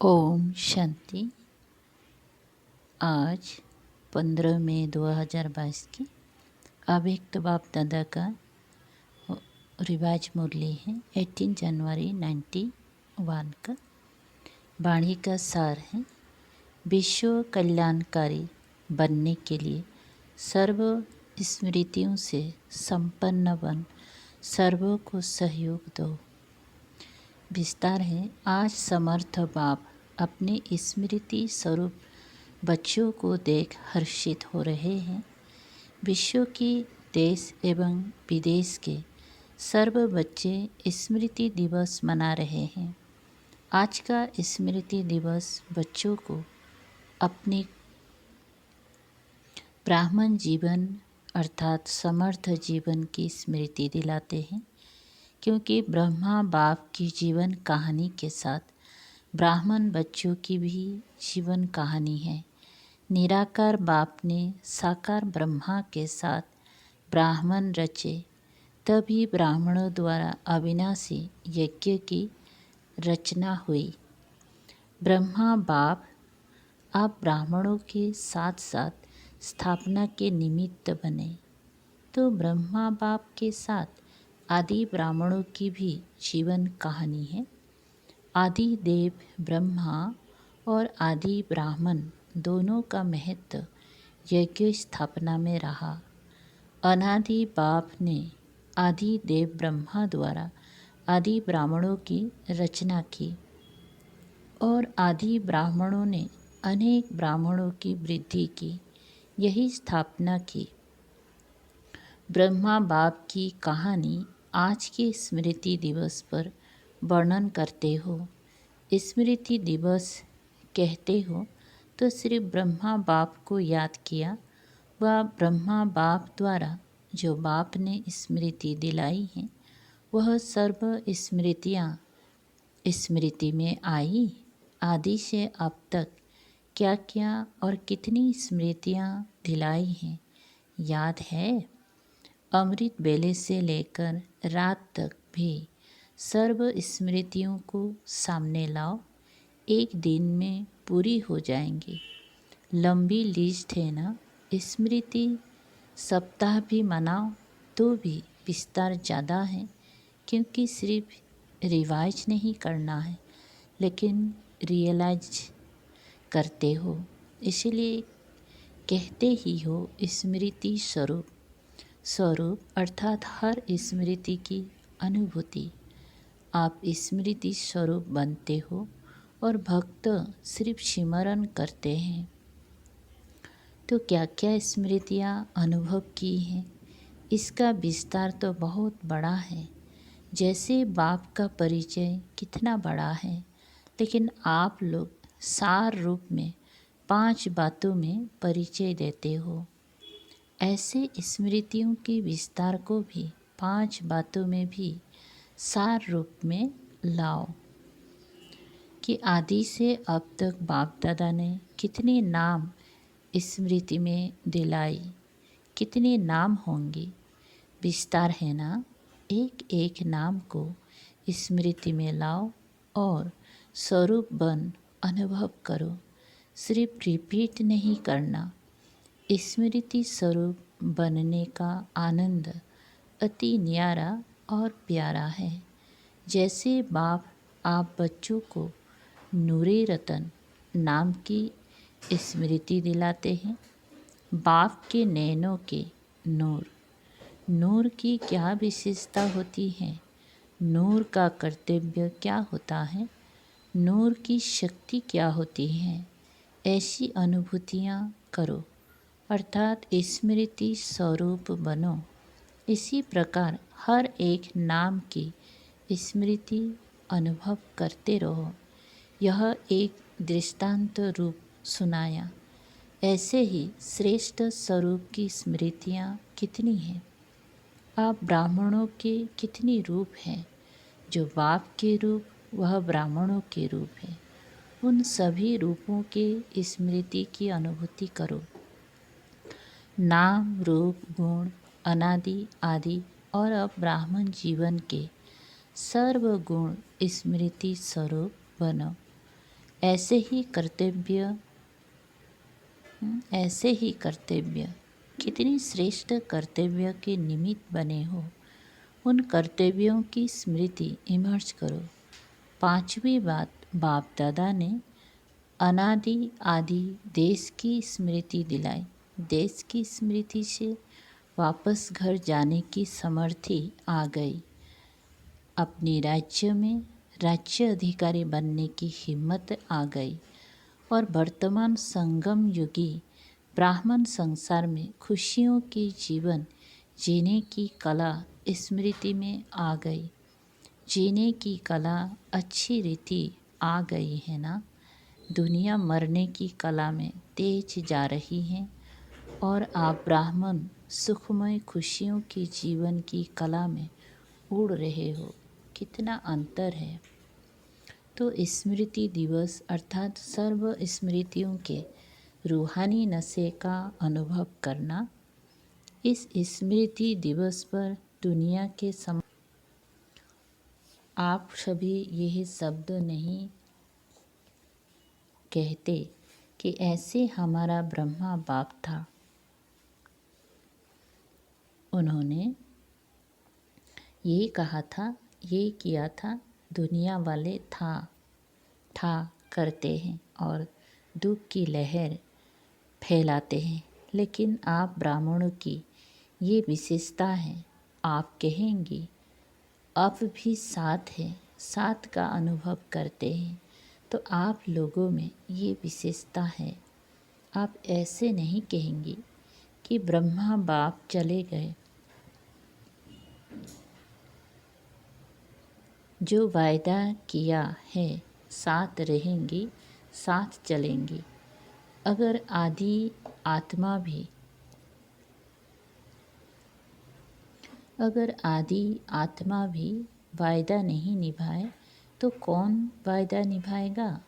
ओम शांति। आज 15 मई 2022 की अव्यक्त बाप दादा का रिवाज मुरली है 18 जनवरी 91 का। वाणी का सार है, विश्व कल्याणकारी बनने के लिए सर्व स्मृतियों से संपन्न बन सर्वों को सहयोग दो। विस्तार है, आज समर्थ बाप अपने स्मृति स्वरूप बच्चों को देख हर्षित हो रहे हैं। विश्व की देश एवं विदेश के सर्व बच्चे स्मृति दिवस मना रहे हैं। आज का स्मृति दिवस बच्चों को अपने ब्राह्मण जीवन अर्थात समर्थ जीवन की स्मृति दिलाते हैं, क्योंकि ब्रह्मा बाप की जीवन कहानी के साथ ब्राह्मण बच्चों की भी जीवन कहानी है। निराकार बाप ने साकार ब्रह्मा के साथ ब्राह्मण रचे, तभी ब्राह्मणों द्वारा अविनाशी यज्ञ की रचना हुई। ब्रह्मा बाप आप ब्राह्मणों के साथ साथ स्थापना के निमित्त बने, तो ब्रह्मा बाप के साथ आदि ब्राह्मणों की भी जीवन कहानी है। आदि देव ब्रह्मा और आदि ब्राह्मण दोनों का महत्व यज्ञ स्थापना में रहा। अनादि बाप ने आदि देव ब्रह्मा द्वारा आदि ब्राह्मणों की रचना की और आदि ब्राह्मणों ने अनेक ब्राह्मणों की वृद्धि की, यही स्थापना की। ब्रह्मा बाप की कहानी आज के स्मृति दिवस पर वर्णन करते हो। स्मृति दिवस कहते हो तो सिर्फ ब्रह्मा बाप को याद किया व ब्रह्मा बाप द्वारा जो बाप ने स्मृति दिलाई है वह सर्व स्मृतियाँ स्मृति में आई। आदि से अब तक क्या क्या और कितनी स्मृतियाँ दिलाई हैं याद है। अमृत बेले से लेकर रात तक भी सर्व स्मृतियों को सामने लाओ, एक दिन में पूरी हो जाएंगी। लंबी लिस्ट है ना, स्मृति सप्ताह भी मनाओ तो भी विस्तार ज़्यादा है, क्योंकि सिर्फ रिवाइज नहीं करना है लेकिन रियलाइज करते हो, इसलिए कहते ही हो स्मृति स्वरूप। स्वरूप अर्थात हर स्मृति की अनुभूति। आप स्मृति स्वरूप बनते हो और भक्त सिर्फ सिमरन करते हैं। तो क्या क्या स्मृतियाँ अनुभव की हैं, इसका विस्तार तो बहुत बड़ा है। जैसे बाप का परिचय कितना बड़ा है, लेकिन आप लोग सार रूप में 5 बातों में परिचय देते हो। ऐसे स्मृतियों के विस्तार को भी 5 बातों में भी सार रूप में लाओ कि आदि से अब तक बाप दादा ने कितने नाम स्मृति में दिलाई, कितने नाम होंगे। विस्तार है ना, एक एक नाम को स्मृति में लाओ और स्वरूप बन अनुभव करो। सिर्फ रिपीट नहीं करना। स्मृति स्वरूप बनने का आनंद अति न्यारा और प्यारा है। जैसे बाप आप बच्चों को नूरे रतन नाम की स्मृति दिलाते हैं। बाप के नैनों के नूर, नूर की क्या विशेषता होती है, नूर का कर्तव्य क्या होता है, नूर की शक्ति क्या होती है, ऐसी अनुभूतियाँ करो, अर्थात स्मृति स्वरूप बनो। इसी प्रकार हर एक नाम की स्मृति अनुभव करते रहो। यह एक दृष्टांत रूप सुनाया। ऐसे ही श्रेष्ठ स्वरूप की स्मृतियाँ कितनी हैं। आप ब्राह्मणों के कितनी रूप हैं, जो बाप के रूप वह ब्राह्मणों के रूप है। उन सभी रूपों के स्मृति की अनुभूति करो। नाम रूप गुण अनादि आदि और अब ब्राह्मण जीवन के सर्व गुण स्मृति स्वरूप बनो। ऐसे ही कर्तव्य कितनी श्रेष्ठ कर्तव्य के निमित्त बने हो, उन कर्तव्यों की स्मृति इमर्ज करो। पांचवी बात, बाप दादा ने अनादि आदि देश की स्मृति दिलाई। देश की स्मृति से वापस घर जाने की समर्थी आ गई। अपने राज्य में राज्य अधिकारी बनने की हिम्मत आ गई और वर्तमान संगम युगी ब्राह्मण संसार में खुशियों के जीवन जीने की कला स्मृति में आ गई। जीने की कला अच्छी रीति आ गई है ना। दुनिया मरने की कला में तेज जा रही है और आप ब्राह्मण सुखमय खुशियों के जीवन की कला में उड़ रहे हो। कितना अंतर है। तो स्मृति दिवस अर्थात सर्व स्मृतियों के रूहानी नशे का अनुभव करना। इस स्मृति दिवस पर दुनिया के आप सभी यह शब्द नहीं कहते कि ऐसे हमारा ब्रह्मा बाप था, उन्होंने ये कहा था, ये किया था। दुनिया वाले था करते हैं और दुख की लहर फैलाते हैं, लेकिन आप ब्राह्मणों की ये विशेषता है। आप कहेंगी अब भी साथ है, साथ का अनुभव करते हैं। तो आप लोगों में ये विशेषता है। आप ऐसे नहीं कहेंगी कि ब्रह्मा बाप चले गए। जो वायदा किया है साथ रहेंगी, साथ चलेंगी। अगर आदि आत्मा भी वायदा नहीं निभाए तो कौन वायदा निभाएगा।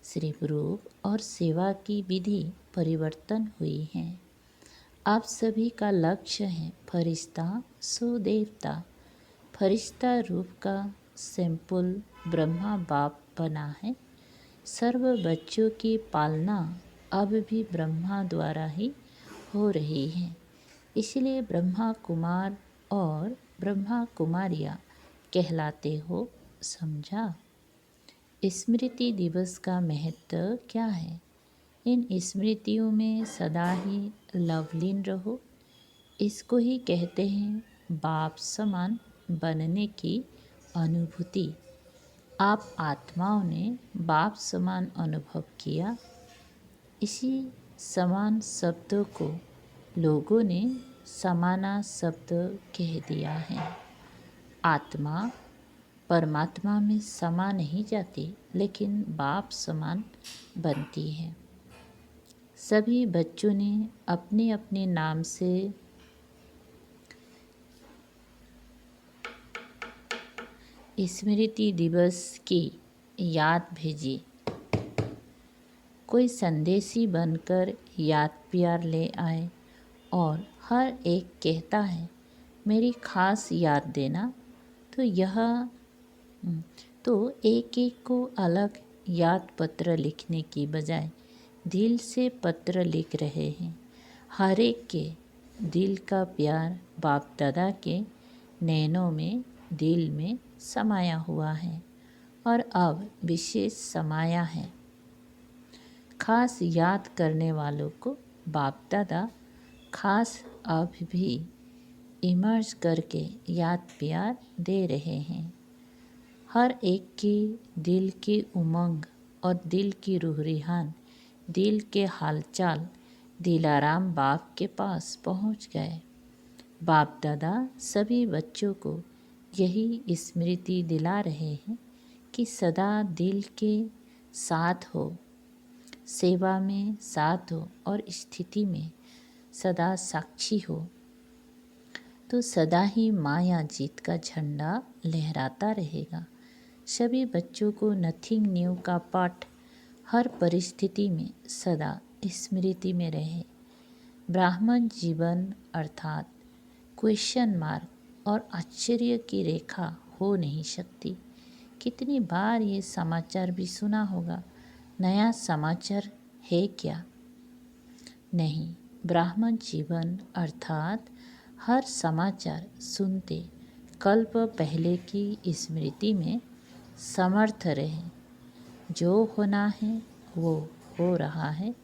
सिर्फ रूप और सेवा की विधि परिवर्तन हुई है। आप सभी का लक्ष्य है फरिश्ता सो देवता। फरिश्ता रूप का सैंपल ब्रह्मा बाप बना है। सर्व बच्चों की पालना अब भी ब्रह्मा द्वारा ही हो रही है। इसलिए ब्रह्मा कुमार और ब्रह्मा कुमारियाँ कहलाते हो। समझा। स्मृति दिवस का महत्व क्या है। इन स्मृतियों में सदा ही लवलीन रहो। इसको ही कहते हैं बाप समान बनने की अनुभूति। आप आत्माओं ने बाप समान अनुभव किया। इसी समान शब्द को लोगों ने समाना शब्द कह दिया है। आत्मा परमात्मा में समा नहीं जाती, लेकिन बाप समान बनती है। सभी बच्चों ने अपने अपने नाम से स्मृति दिवस की याद भेजी। कोई संदेशी बनकर याद प्यार ले आए और हर एक कहता है मेरी खास याद देना। तो एक एक को अलग याद पत्र लिखने की बजाय दिल से पत्र लिख रहे हैं। हर एक के दिल का प्यार बाप दादा के नैनों में दिल में समाया हुआ है और अब विशेष समाया है। खास याद करने वालों को बाप दादा खास अब भी इमर्ज करके याद प्यार दे रहे हैं। हर एक की दिल की उमंग और दिल की रूह-रिहान, दिल के हालचाल दिलाराम बाप के पास पहुंच गए। बाप दादा सभी बच्चों को यही स्मृति दिला रहे हैं कि सदा दिल के साथ हो, सेवा में साथ हो और स्थिति में सदा साक्षी हो, तो सदा ही माया जीत का झंडा लहराता रहेगा। सभी बच्चों को नथिंग न्यू का पाठ हर परिस्थिति में सदा स्मृति में रहे। ब्राह्मण जीवन अर्थात क्वेश्चन मार्क और आश्चर्य की रेखा हो नहीं सकती। कितनी बार ये समाचार भी सुना होगा। नया समाचार है क्या? नहीं, ब्राह्मण जीवन अर्थात हर समाचार सुनते कल्प पहले की स्मृति में समर्थ रहे। जो होना है वो हो रहा है,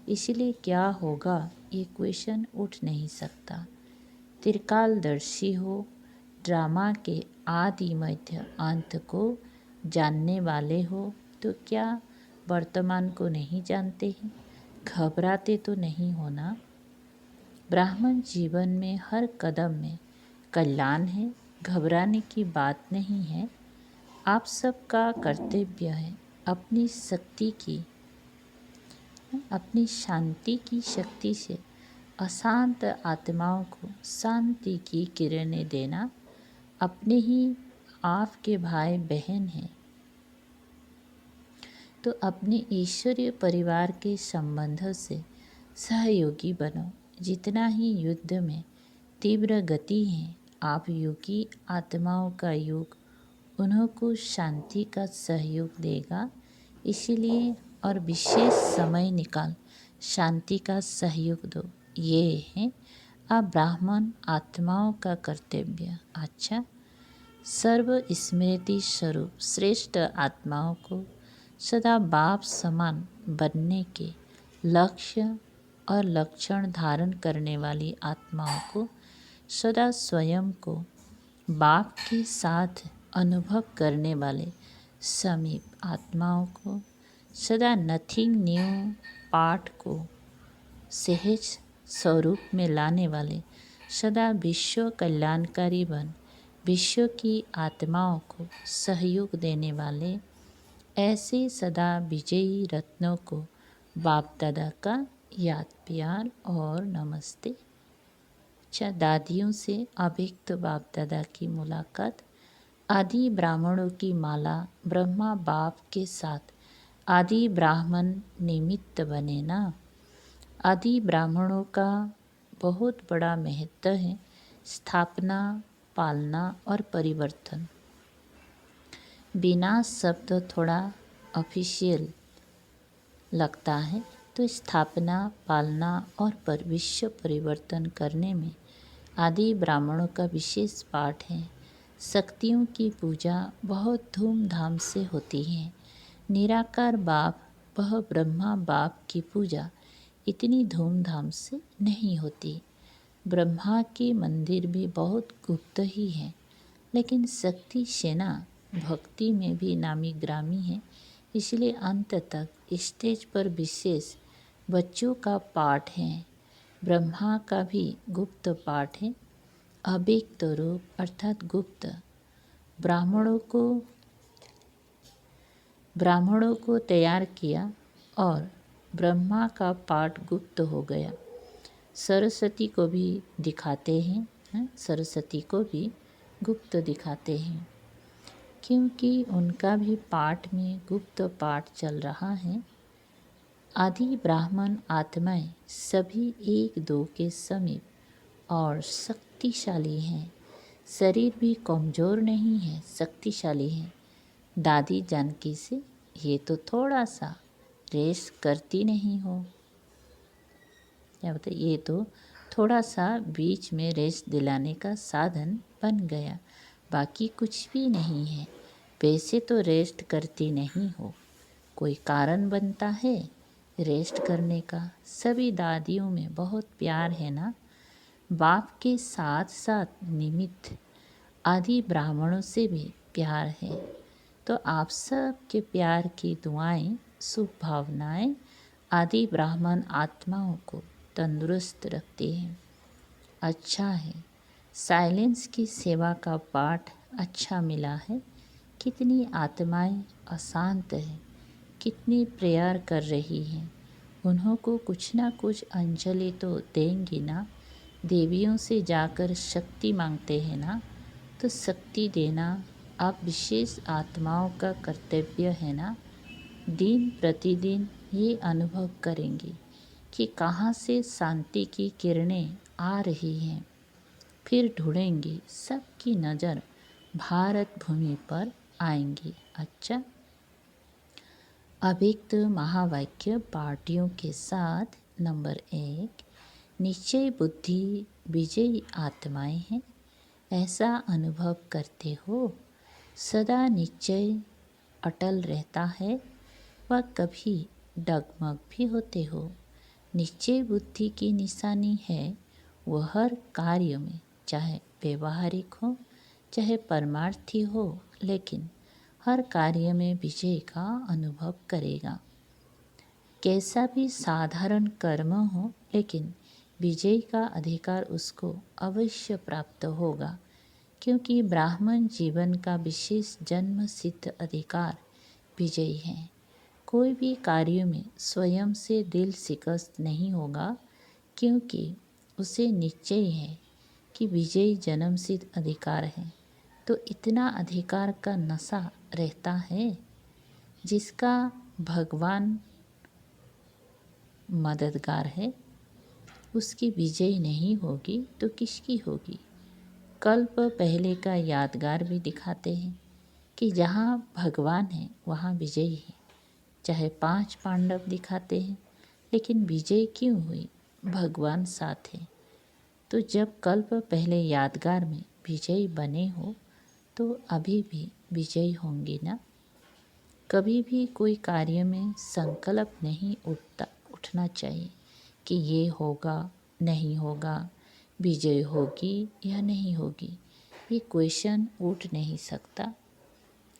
इसलिए क्या होगा ये क्वेश्चन उठ नहीं सकता। त्रिकालदर्शी हो, ड्रामा के आदि मध्य अंत को जानने वाले हो, तो क्या वर्तमान को नहीं जानते हैं? घबराते तो नहीं होना। ब्राह्मण जीवन में हर कदम में कल्याण है, घबराने की बात नहीं है। आप सबका कर्तव्य है अपनी शांति की शक्ति से अशांत आत्माओं को शांति की किरणें देना। अपने ही आपके भाई बहन हैं, तो अपने ईश्वरीय परिवार के संबंधों से सहयोगी बनो। जितना ही युद्ध में तीव्र गति है, आप युगी आत्माओं का युग उन्हों को शांति का सहयोग देगा। इसीलिए और विशेष समय निकाल शांति का सहयोग दो। ये है आप ब्राह्मण आत्माओं का कर्तव्य। अच्छा, सर्व स्मृति स्वरूप श्रेष्ठ आत्माओं को सदा बाप समान बनने के लक्ष्य और लक्षण धारण करने वाली आत्माओं को सदा स्वयं को बाप के साथ अनुभव करने वाले समीप आत्माओं को सदा नथिंग न्यू पाठ को सहज स्वरूप में लाने वाले सदा विश्व कल्याणकारी बन विश्व की आत्माओं को सहयोग देने वाले ऐसे सदा विजयी रत्नों को बाप दादा का याद प्यार और नमस्ते। अच्छा, दादियों से अव्यक्त बाप दादा की मुलाकात। आदि ब्राह्मणों की माला ब्रह्मा बाप के साथ आदि ब्राह्मण निमित्त बने ना। आदि ब्राह्मणों का बहुत बड़ा महत्व है, स्थापना, पालना और परिवर्तन। विनाश शब्द थोड़ा ऑफिशियल लगता है, तो स्थापना, पालना और विश्व परिवर्तन करने में आदि ब्राह्मणों का विशेष पाठ है। शक्तियों की पूजा बहुत धूमधाम से होती है। निराकार बाप वह ब्रह्मा बाप की पूजा इतनी धूमधाम से नहीं होती। ब्रह्मा के मंदिर भी बहुत गुप्त ही है, लेकिन शक्ति सेना भक्ति में भी नामी ग्रामी है। इसलिए अंत तक स्टेज पर विशेष बच्चों का पाठ है। ब्रह्मा का भी गुप्त पाठ है। अव्यक्त रूप अर्थात गुप्त ब्राह्मणों को तैयार किया और ब्रह्मा का पाठ गुप्त हो गया। सरस्वती को भी दिखाते हैं, सरस्वती को भी गुप्त दिखाते हैं, क्योंकि उनका भी पाठ में गुप्त पाठ चल रहा है। आदि ब्राह्मण आत्माएं सभी एक दो के समीप और शक्तिशाली हैं। शरीर भी कमज़ोर नहीं है, शक्तिशाली है। दादी जानकी से ये तो थोड़ा सा रेस्ट करती नहीं हो, क्या बताए, ये तो थोड़ा सा बीच में रेस्ट दिलाने का साधन बन गया, बाकी कुछ भी नहीं है। वैसे तो रेस्ट करती नहीं हो, कोई कारण बनता है रेस्ट करने का। सभी दादियों में बहुत प्यार है ना। बाप के साथ साथ निमित्त आदि ब्राह्मणों से भी प्यार है। तो आप सब के प्यार की दुआएं, शुभ भावनाएं आदि ब्राह्मण आत्माओं को तंदुरुस्त रखती हैं। अच्छा है, साइलेंस की सेवा का पाठ अच्छा मिला है। कितनी आत्माएं अशांत हैं, कितनी प्रेयर कर रही हैं। उन्हों को कुछ ना कुछ अंजलि तो देंगी ना। देवियों से जाकर शक्ति मांगते हैं ना, तो शक्ति देना आप विशेष आत्माओं का कर्तव्य है ना। दिन प्रतिदिन ये अनुभव करेंगे कि कहाँ से शांति की किरणें आ रही हैं। फिर ढूंढेंगे, सबकी नज़र भारत भूमि पर आएंगी। अच्छा, अव्यक्त महावाक्य पार्टियों के साथ नंबर 1, निश्चय बुद्धि विजयी आत्माएं हैं, ऐसा अनुभव करते हो। सदा निश्चय अटल रहता है, वह कभी डगमग भी होते हो। निश्चय बुद्धि की निशानी है वह हर कार्य में, चाहे व्यवहारिक हो चाहे परमार्थी हो, लेकिन हर कार्य में विजय का अनुभव करेगा। कैसा भी साधारण कर्म हो, लेकिन विजय का अधिकार उसको अवश्य प्राप्त होगा, क्योंकि ब्राह्मण जीवन का विशेष जन्म सिद्ध अधिकार विजयी है। कोई भी कार्य में स्वयं से दिल शिकस्त नहीं होगा, क्योंकि उसे निश्चय है कि विजयी जन्म सिद्ध अधिकार है। तो इतना अधिकार का नशा रहता है, जिसका भगवान मददगार है, उसकी विजय नहीं होगी तो किसकी होगी। कल्प पहले का यादगार भी दिखाते हैं कि जहाँ भगवान है वहाँ विजय है। चाहे 5 पांडव दिखाते हैं, लेकिन विजय क्यों हुई? भगवान साथ है। तो जब कल्प पहले यादगार में विजयी बने हो, तो अभी भी विजयी होंगे ना। कभी भी कोई कार्य में संकल्प नहीं उठना चाहिए कि ये होगा नहीं होगा, विजय होगी या नहीं होगी। ये क्वेश्चन उठ नहीं सकता।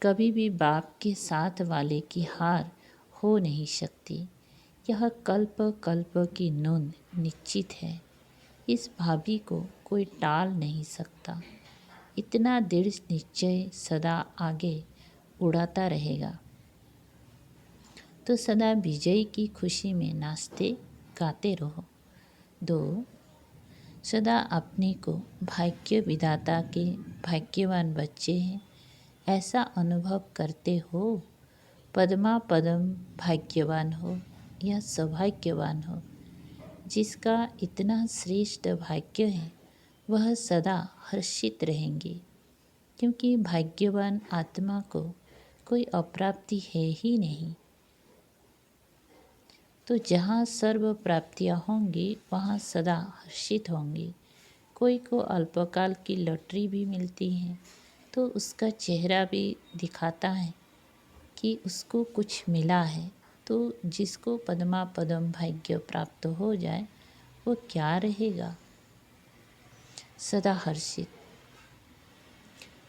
कभी भी बाप के साथ वाले की हार हो नहीं सकती। यह कल्प कल्प की नूंद निश्चित है। इस भाभी को कोई टाल नहीं सकता। इतना दृढ़ निश्चय सदा आगे उड़ाता रहेगा, तो सदा विजय की खुशी में नाचते गाते रहो। 2, सदा अपने को भाग्य विधाता के भाग्यवान बच्चे हैं, ऐसा अनुभव करते हो। पद्मा पदम भाग्यवान हो या सौभाग्यवान हो, जिसका इतना श्रेष्ठ भाग्य है, वह सदा हर्षित रहेंगे, क्योंकि भाग्यवान आत्मा को कोई अप्राप्ति है ही नहीं। तो जहाँ सर्व प्राप्तियाँ होंगी वहाँ सदा हर्षित होंगे। कोई को अल्पकाल की लॉटरी भी मिलती है, तो उसका चेहरा भी दिखाता है कि उसको कुछ मिला है। तो जिसको पद्मा पदम भाग्य प्राप्त हो जाए, वो क्या रहेगा? सदा हर्षित।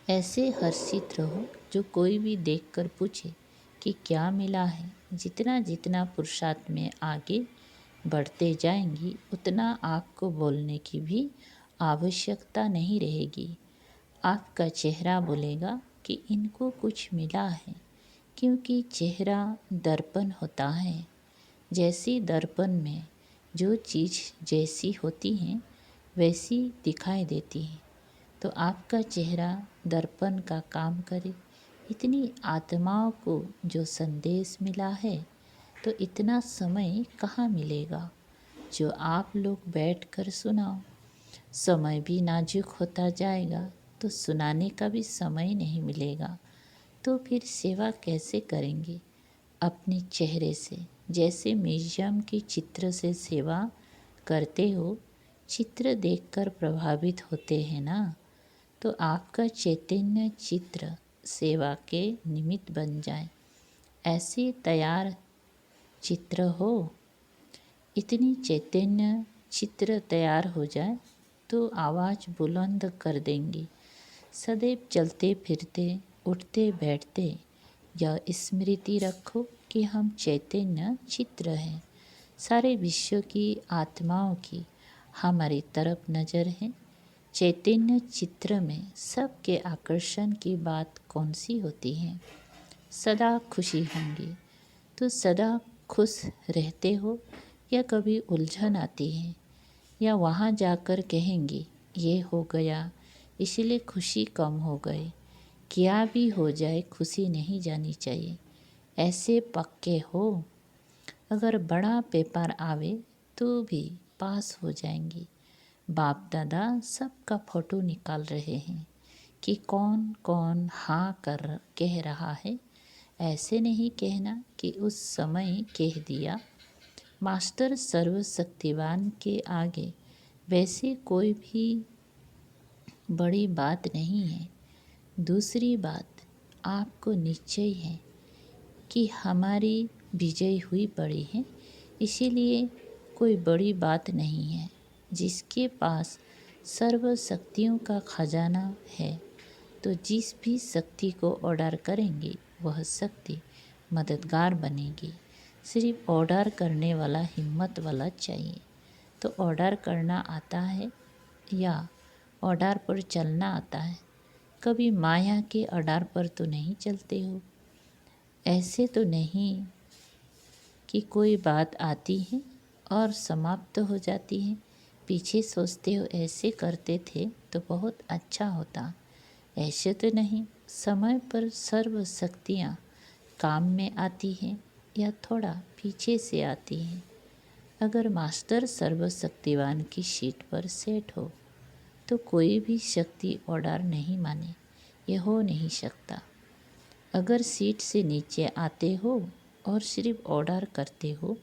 ऐसे हर्षित रहो जो कोई भी देखकर पूछे कि क्या मिला है। जितना जितना पुरुषार्थ में आगे बढ़ते जाएंगी, उतना आपको बोलने की भी आवश्यकता नहीं रहेगी। आपका चेहरा बोलेगा कि इनको कुछ मिला है, क्योंकि चेहरा दर्पण होता है। जैसी दर्पण में जो चीज़ जैसी होती है वैसी दिखाई देती है। तो आपका चेहरा दर्पण का काम करे। इतनी आत्माओं को जो संदेश मिला है, तो इतना समय कहाँ मिलेगा जो आप लोग बैठकर सुनाओ। समय भी नाजुक होता जाएगा, तो सुनाने का भी समय नहीं मिलेगा। तो फिर सेवा कैसे करेंगे? अपने चेहरे से। जैसे म्यूजियम की चित्र से सेवा करते हो, चित्र देखकर प्रभावित होते हैं ना। तो आपका चैतन्य चित्र सेवा के निमित्त बन जाए, ऐसे तैयार चित्र हो। इतनी चैतन्य चित्र तैयार हो जाए तो आवाज़ बुलंद कर देंगे। सदैव चलते फिरते उठते बैठते यह स्मृति रखो कि हम चैतन्य चित्र हैं। सारे विश्व की आत्माओं की हमारी तरफ नज़र है। चैतन्य चित्र में सबके आकर्षण की बात कौन सी होती है? सदा खुशी होंगी। तो सदा खुश रहते हो या कभी उलझन आती है, या वहाँ जाकर कहेंगे ये हो गया इसलिए खुशी कम हो गई। क्या भी हो जाए खुशी नहीं जानी चाहिए। ऐसे पक्के हो, अगर बड़ा पेपर आवे तो भी पास हो जाएंगी। बाप दादा सबका फ़ोटो निकाल रहे हैं कि कौन कौन हाँ कह रहा है। ऐसे नहीं कहना कि उस समय कह दिया। मास्टर सर्वशक्तिवान के आगे वैसे कोई भी बड़ी बात नहीं है। दूसरी बात, आपको निश्चय है कि हमारी विजय हुई पड़ी है, इसीलिए कोई बड़ी बात नहीं है। जिसके पास सर्व शक्तियों का खजाना है, तो जिस भी शक्ति को ऑर्डर करेंगे वह शक्ति मददगार बनेगी। सिर्फ ऑर्डर करने वाला हिम्मत वाला चाहिए। तो ऑर्डर करना आता है या ऑर्डर पर चलना आता है? कभी माया के ऑर्डर पर तो नहीं चलते हो। ऐसे तो नहीं कि कोई बात आती है और समाप्त हो जाती है, पीछे सोचते हो ऐसे करते थे तो बहुत अच्छा होता। ऐसे तो नहीं, समय पर सर्व शक्तियाँ काम में आती हैं या थोड़ा पीछे से आती हैं। अगर मास्टर सर्वशक्तिवान की सीट पर सेट हो तो कोई भी शक्ति ऑर्डर नहीं माने, यह हो नहीं सकता। अगर सीट से नीचे आते हो और सिर्फ ऑर्डर करते हो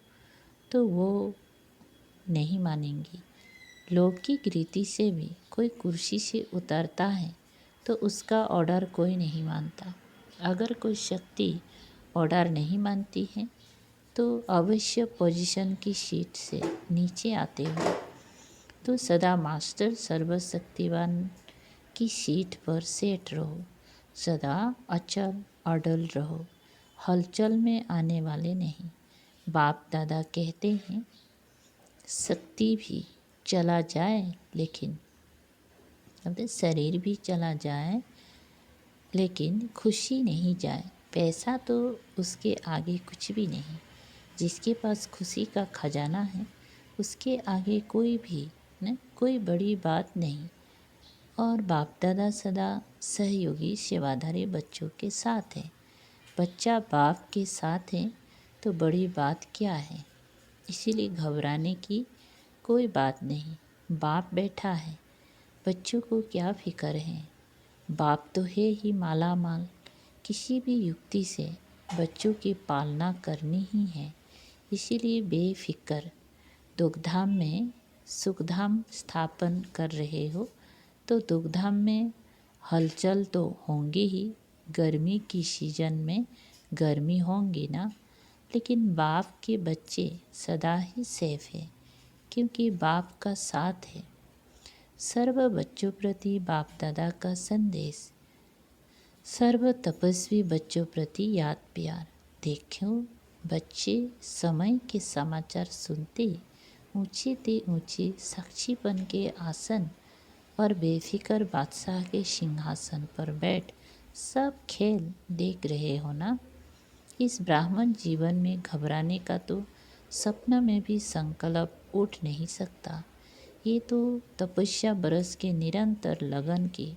तो वो नहीं मानेंगी। लौकिक रीति से भी कोई कुर्सी से उतरता है तो उसका ऑर्डर कोई नहीं मानता। अगर कोई शक्ति ऑर्डर नहीं मानती है तो अवश्य पोजीशन की सीट से नीचे आते हो तो सदा मास्टर सर्वशक्तिवान की सीट पर सेट रहो। सदा अचल अडल रहो, हलचल में आने वाले नहीं। बाप दादा कहते हैं, शक्ति भी चला जाए लेकिन शरीर भी चला जाए लेकिन खुशी नहीं जाए। पैसा तो उसके आगे कुछ भी नहीं। जिसके पास खुशी का खजाना है उसके आगे कोई भी न कोई बड़ी बात नहीं। और बाप दादा सदा सहयोगी सेवाधारी बच्चों के साथ है। बच्चा बाप के साथ है तो बड़ी बात क्या है। इसीलिए घबराने की कोई बात नहीं। बाप बैठा है, बच्चों को क्या फिक्र है। बाप तो है ही माला माल। किसी भी युक्ति से बच्चों की पालना करनी ही है। इसीलिए बेफिक्र दुखधाम में सुखधाम स्थापन कर रहे हो तो दुखधाम में हलचल तो होंगी ही। गर्मी की सीजन में गर्मी होंगी ना, लेकिन बाप के बच्चे सदा ही सेफ है क्योंकि बाप का साथ है। सर्व बच्चों प्रति बाप दादा का संदेश। सर्व तपस्वी बच्चों प्रति याद प्यार। देखो बच्चे समय के समाचार सुनते ऊंचे ते ऊंचे साक्षीपन के आसन और बेफिक्र बादशाह के सिंहासन पर बैठ सब खेल देख रहे हो ना। इस ब्राह्मण जीवन में घबराने का तो सपना में भी संकल्प उठ नहीं सकता। ये तो तपस्या बरस के निरंतर लगन की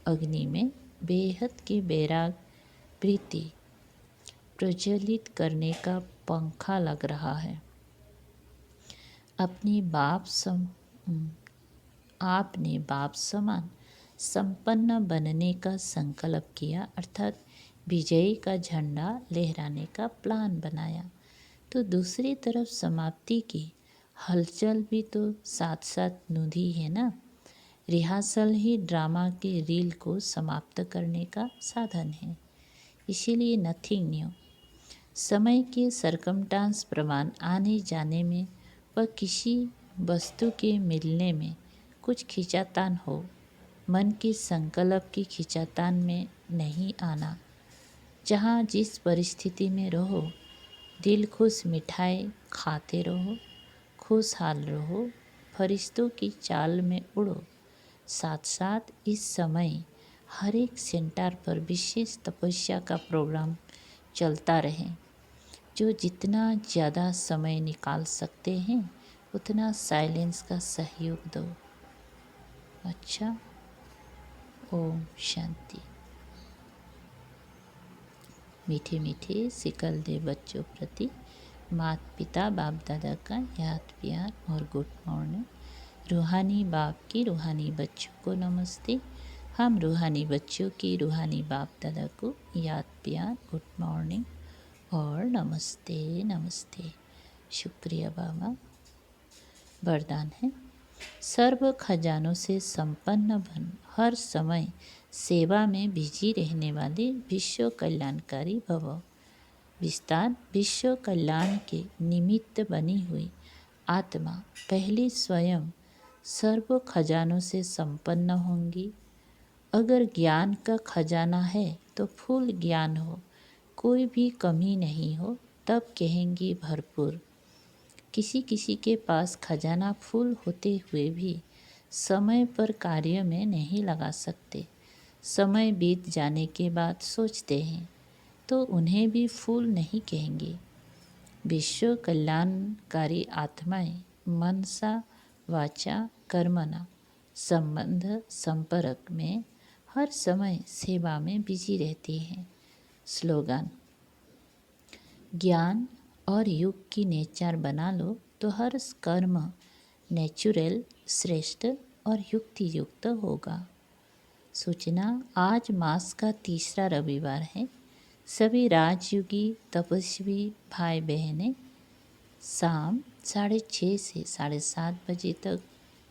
अग्नि में बेहद की बैराग प्रीति प्रज्वलित करने का पंखा लग रहा है। आपने बाप समान संपन्न बनने का संकल्प किया, अर्थात विजयी का झंडा लहराने का प्लान बनाया, तो दूसरी तरफ समाप्ति की हलचल भी तो साथ साथ नुधी है ना। रिहर्सल ही ड्रामा के रील को समाप्त करने का साधन है। इसीलिए नथिंग न्यू। समय के सरकमस्टांस प्रमाण आने जाने में व किसी वस्तु के मिलने में कुछ खींचातान हो, मन के संकल्प की खींचातान में नहीं आना। जहाँ जिस परिस्थिति में रहो, दिल खुश मिठाई खाते रहो, खुशहाल रहो, फरिश्तों की चाल में उड़ो। साथ साथ इस समय हर एक सेंटर पर विशेष तपस्या का प्रोग्राम चलता रहे। जो जितना ज़्यादा समय निकाल सकते हैं उतना साइलेंस का सहयोग दो। अच्छा, ओम शांति। मीठे मीठे सिकल दे बच्चों प्रति माता पिता बाप दादा का याद प्यार और गुड मॉर्निंग। रूहानी बाप की रूहानी बच्चों को नमस्ते। हम रूहानी बच्चों की रूहानी बाप दादा को याद प्यार गुड मॉर्निंग और नमस्ते नमस्ते। शुक्रिया बाबा। वरदान है, सर्व खजानों से संपन्न बन हर समय सेवा में बिजी रहने वाले विश्व कल्याणकारी भव। विस्तार, विश्व कल्याण के निमित्त बनी हुई आत्मा पहले स्वयं सर्व खजानों से संपन्न होंगी। अगर ज्ञान का खजाना है तो फुल ज्ञान हो, कोई भी कमी नहीं हो, तब कहेंगी भरपूर। किसी किसी के पास खजाना फुल होते हुए भी समय पर कार्य में नहीं लगा सकते। समय बीत जाने के बाद सोचते हैं तो उन्हें भी फूल नहीं कहेंगे। विश्व कल्याणकारी आत्माएं मनसा वाचा कर्मणा संबंध संपर्क में हर समय सेवा में बिजी रहती हैं। स्लोगन, ज्ञान और युग की नेचार बना लो तो हर कर्म नेचुरल, श्रेष्ठ और युक्ति युक्त होगा। सूचना, आज मास का तीसरा रविवार है। सभी राजयुगी तपस्वी भाई बहनें शाम 6:30 से 7:30 बजे तक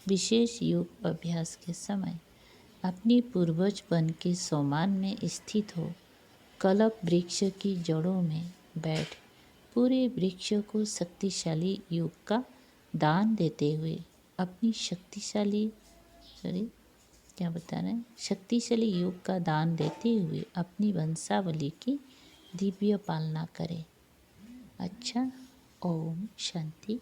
विशेष योग अभ्यास के समय अपनी पूर्वज बन के सोमान में स्थित हो कल्प वृक्ष की जड़ों में बैठ पूरे वृक्ष को शक्तिशाली योग का दान देते हुए अपनी शक्तिशाली योग का दान देते हुए अपनी वंशावली की दिव्य पालना करें। अच्छा, ओम शांति।